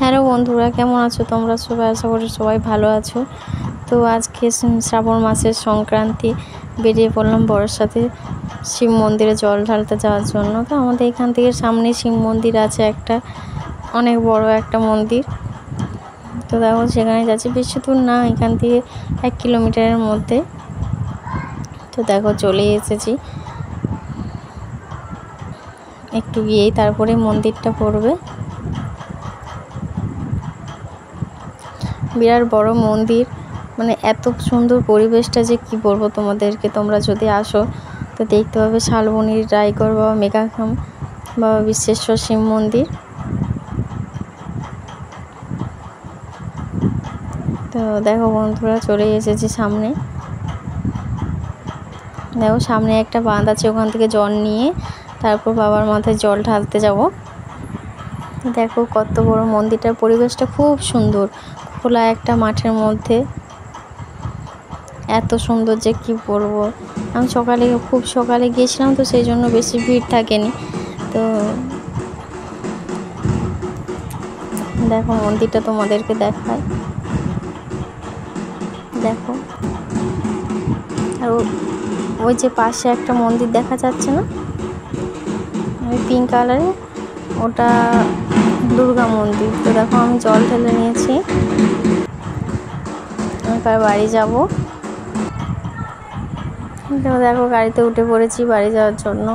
Hello বন্ধুরা, কেমন আছো তোমরা সবাই? আশা করি সবাই ভালো আছো। তো আজকে শ্রাবণ মাসের সংক্রান্তি, বেরিয়ে পড়লাম বরের সাথে শিব মন্দিরে জল ঢালতে যাওয়ার জন্য। তো আমাদের এখান থেকে সামনে শিব মন্দির আছে একটা, অনেক বড় একটা মন্দির। তো দেখো সেখানে যাচ্ছি, বেশি দূর না, এখান থেকে 1 কিলোমিটারের মধ্যে। তো দেখো চলে এসেছি, একটু গিয়েই তারপরে মন্দিরটা পড়বে। বিরাট বড় মন্দির, মানে এত সুন্দর পরিবেশটা যে কি বলবো তোমাদেরকে। তোমরা যদি আসো তো দেখতে পাবে শালবনির রায়গড় বাবা মেঘাধাম বাবা বিশ্বেশ্বর শিব মন্দির। তো দেখো বন্ধুরা চলে এসেছি সামনে। দেখো সামনে একটা বাঁধ আছে, ওখান থেকে জল নিয়ে তারপর বাবার মাথায় জল ঢালতে যাব। দেখো কত বড় মন্দিরটার পরিবেশটা খুব সুন্দর, খোলা একটা মাঠের মধ্যে, এত সুন্দর যে কি বলবো। আমি খুব সকালে গিয়েছিলাম, তো সেই জন্য বেশি ভিড় থাকেনি। তো দেখো মন্দিরটা তোমাদেরকে দেখায়, দেখো। আর ওই যে পাশে একটা মন্দির দেখা যাচ্ছে না, ওই পিঙ্ক কালারে, ওটা দুর্গা মন্দির। তো দেখো আমি জল ঢেলে নিয়েছি, এবার বাড়ি যাব। দেখো গাড়িতে উঠে পড়েছি বাড়ি যাওয়ার জন্য।